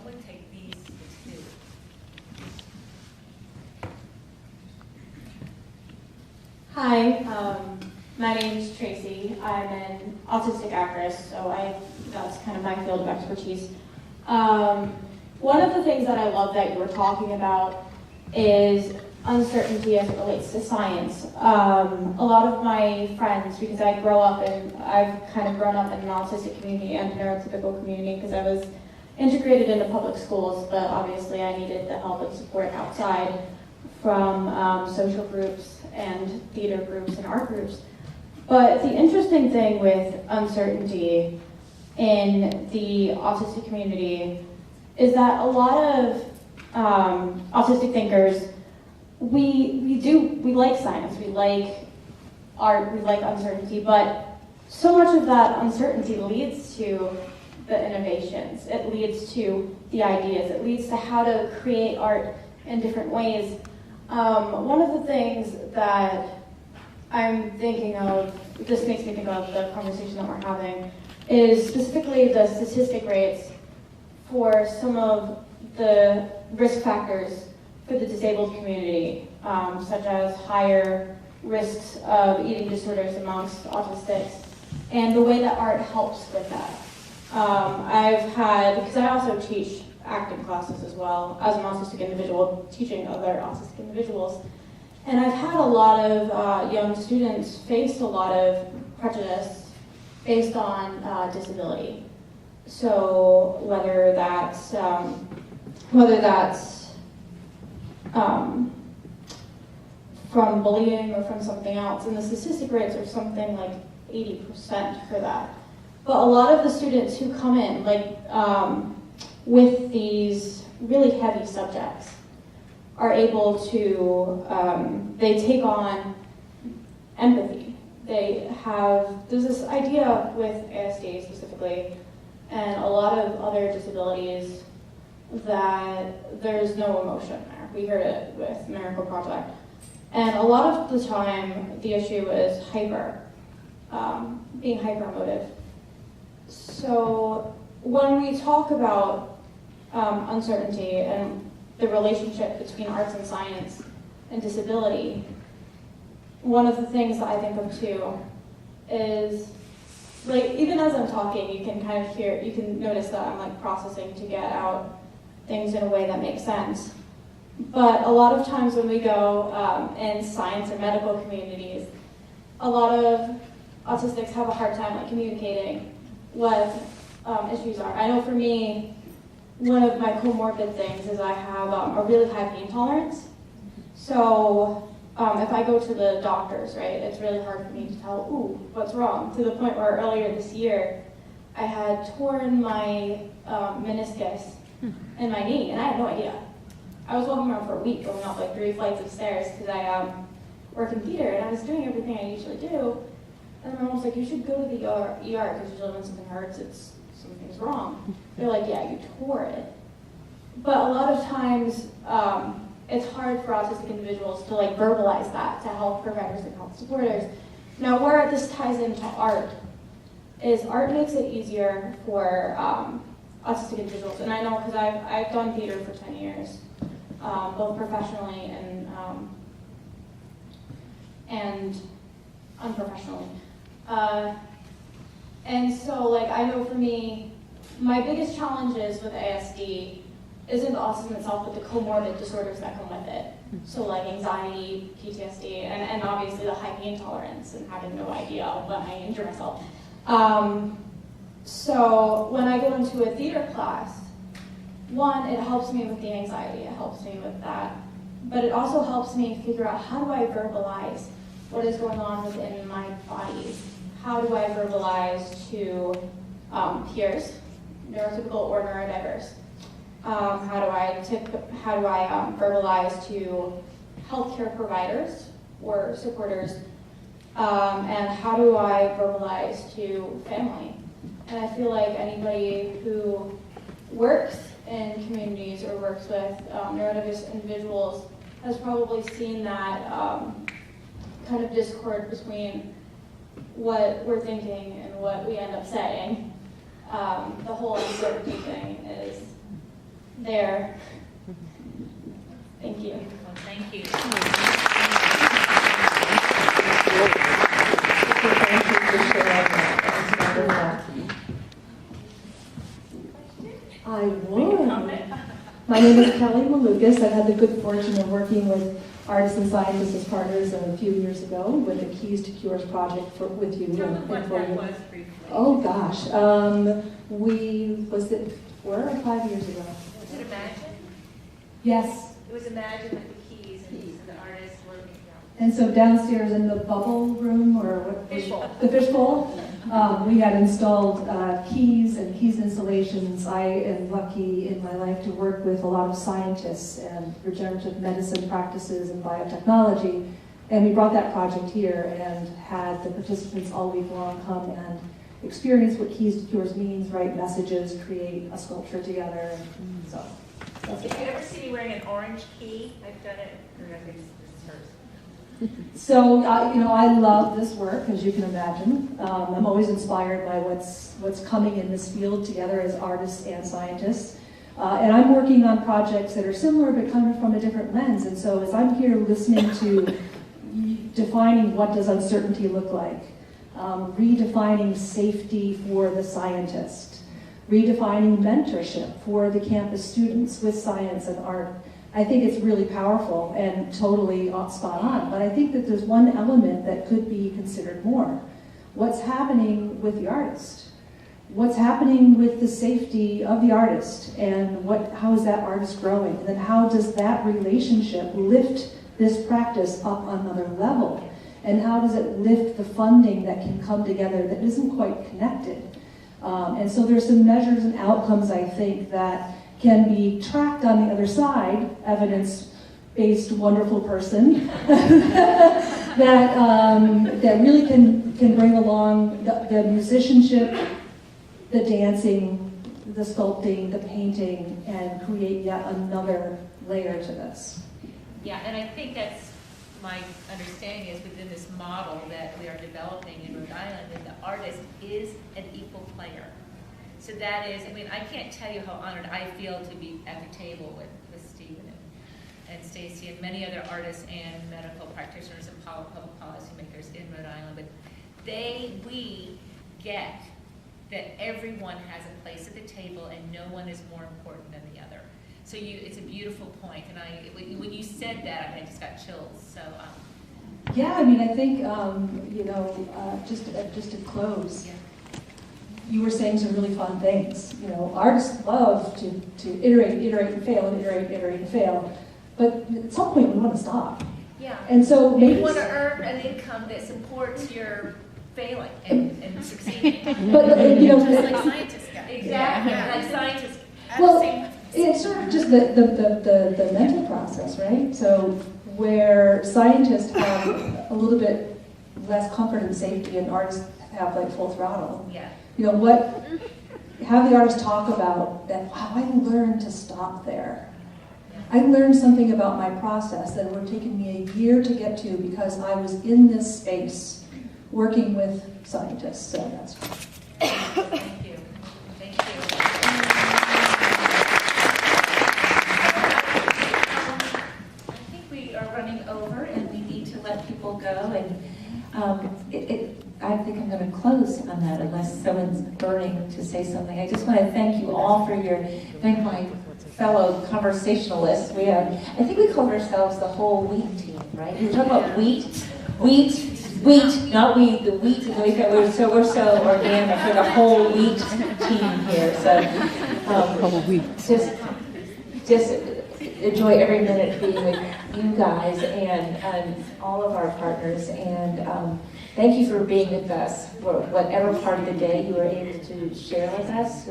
simply take these two. Hi, my name's Tracy. I'm an autistic actress, so that's kind of my field of expertise. One of the things that I love that you were talking about is uncertainty as it relates to science. A lot of my friends, because I've kind of grown up in an autistic community and neurotypical community because I was integrated into public schools, but obviously I needed the help and support outside from social groups and theater groups and art groups. But the interesting thing with uncertainty in the autistic community is that a lot of autistic thinkers, we like science, we like art, we like uncertainty, but so much of that uncertainty leads to the innovations. It leads to the ideas. It leads to how to create art in different ways. One of the things that I'm thinking of, this makes me think of the conversation that we're having, is specifically the statistic rates for some of the risk factors for the disabled community, such as higher risks of eating disorders amongst autistics, and the way that art helps with that. Because I also teach acting classes as well as an autistic individual, teaching other autistic individuals. And I've had a lot of young students face a lot of prejudice based on disability. So whether that's from bullying or from something else, and the statistic rates are something like 80% for that. But a lot of the students who come in, with these really heavy subjects, are able to, they take on empathy. There's this idea with ASD specifically, and a lot of other disabilities, that there's no emotion there. We heard it with Miracle Project. And a lot of the time, the issue is being hyper-emotive. So when we talk about uncertainty and the relationship between arts and science and disability, one of the things that I think of too is, even as I'm talking, you can kind of you can notice that I'm processing to get out things in a way that makes sense. But a lot of times when we go in science or medical communities, a lot of autistics have a hard time communicating what issues are. I know for me, one of my comorbid things is I have a really high pain tolerance. So if I go to the doctors, right, it's really hard for me to tell, what's wrong? To the point where earlier this year, I had torn my meniscus in my knee, and I had no idea. I was walking around for a week, going up 3 flights of stairs because I work in theater, and I was doing everything I usually do. And my mom was like, you should go to the ER because usually when something hurts, something's wrong. They're like, yeah, you tore it. But a lot of times, it's hard for autistic individuals to verbalize that to health providers and health supporters. Now, where this ties into art is art makes it easier for autistic individuals. And I know because I've done theater for 10 years, both professionally and unprofessionally. And so I know for me, my biggest challenges with ASD isn't the autism itself, but the comorbid disorders that come with it. So anxiety, PTSD, and obviously the high pain tolerance and having no idea when I injure myself. So when I go into a theater class, one, it helps me with the anxiety, it helps me with that, but it also helps me figure out how do I verbalize what is going on within my body. How do I verbalize to peers, neurotypical or neurodiverse? How do I verbalize to healthcare providers or supporters? And how do I verbalize to family? And I feel like anybody who works in communities or works with neurodiverse individuals has probably seen that kind of discord between what we're thinking and what we end up saying. The whole uncertainty thing is there. Thank you. Well, thank you. I would. My name is Kelly Malukas. I've had the good fortune of working with artists and scientists as partners a few years ago with the Keys to Cures project with you. Tell them what that was briefly. Oh gosh, was it 4 or 5 years ago? Was it Imagine? Yes. It was Imagine with the keys and the artists working. And so downstairs in the bubble room, or what? Fishbowl. The fishbowl, we had installed keys and keys installations. I am lucky in my life to work with a lot of scientists and regenerative medicine practices and biotechnology. And we brought that project here and had the participants all week long come and experience what Keys to Cures means, write messages, create a sculpture together. So that's If it. you ever see me wearing an orange key, I've done it. This is hers. So, I love this work, as you can imagine. I'm always inspired by what's coming in this field together as artists and scientists. And I'm working on projects that are similar but coming from a different lens. And so as I'm here listening to defining what does uncertainty look like, redefining safety for the scientist, redefining mentorship for the campus students with science and art, I think it's really powerful and totally spot on. But I think that there's one element that could be considered more. What's happening with the artist? What's happening with the safety of the artist? And how is that artist growing? And then how does that relationship lift this practice up another level? And how does it lift the funding that can come together that isn't quite connected? And so there's some measures and outcomes, I think, that can be tracked on the other side, evidence-based, wonderful person, that really can bring along the musicianship, the dancing, the sculpting, the painting, and create yet another layer to this. Yeah, and I think that's my understanding is within this model that we are developing in Rhode Island, that the artist is an equal player. So that is, I can't tell you how honored I feel to be at the table with Stephen and Stacey and many other artists and medical practitioners and public policy makers in Rhode Island. But we get that everyone has a place at the table and no one is more important than the other. So it's a beautiful point. And when you said that, I just got chills. So. Yeah, I think, just to close. Yeah. You were saying some really fun things. Artists love to iterate and fail, and iterate and fail. But at some point, we want to stop. Yeah. And so maybe you want to earn an income that supports your failing and succeeding. But just like scientists got. Exactly. Yeah. Like scientists. Well, it's sort of just the mental process, right? So where scientists have a little bit less comfort and safety, and artists have like full throttle. Yeah. Have the artist talk about that, wow, I learned to stop there. I learned something about my process that would have taken me a year to get to because I was in this space working with scientists. So that's Thank you. Thank you. I think we are running over and we need to let people go. And I think I'm going to close on that unless someone's burning to say something. I just want to thank you all thank my fellow conversationalists. I think we called ourselves the whole wheat team, right? We were talking about wheat, not weed, the wheat. We're so organic. We're the whole wheat team here. So just enjoy every minute being with you guys and all of our partners. And thank you for being with us for whatever part of the day you were able to share with us.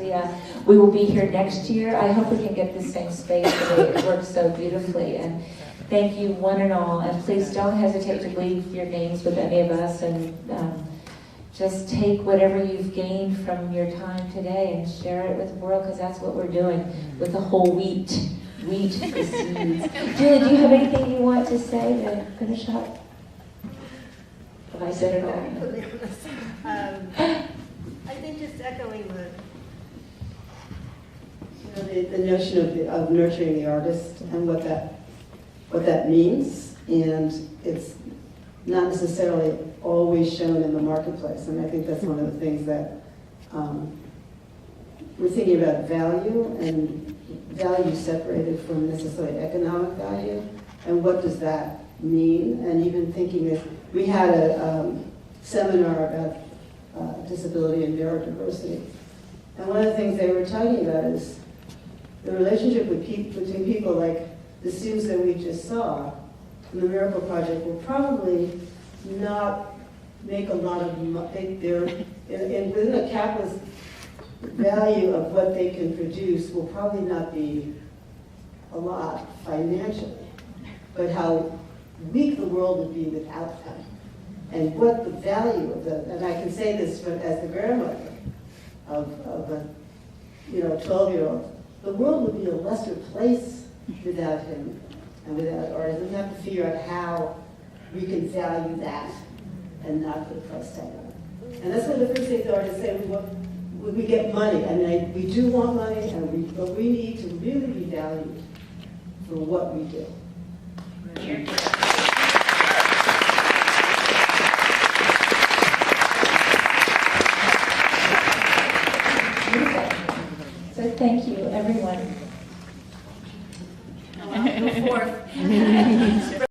We will be here next year. I hope we can get this same space the way it works so beautifully. And thank you one and all. And please don't hesitate to leave your names with any of us. And just take whatever you've gained from your time today and share it with the world, because that's what we're doing with the whole wheat, the seeds. Julie, do you have anything you want to say to finish up? Have I said it all? I think just echoing the notion of nurturing the artist and what that means, and it's not necessarily always shown in the marketplace. And I think that's one of the things that we're thinking about value, and value separated from necessarily economic value, and what does that mean? And even thinking that we had a seminar about disability and neurodiversity, and one of the things they were talking about is the relationship between people like the students that we just saw in the Miracle Project will probably not make a lot of money. They're within a capitalist value of what they can produce will probably not be a lot financially, but how weak the world would be without them, and what the value of the, and I can say this as the grandmother of a 12-year-old, the world would be a lesser place without him and without artists. We have to figure out how we can value that and not put a price tag on it. And that's one of the first things the artists say, we get money. I mean, we do want money, but we need to really be valued for what we do. So thank you, everyone. Go forth.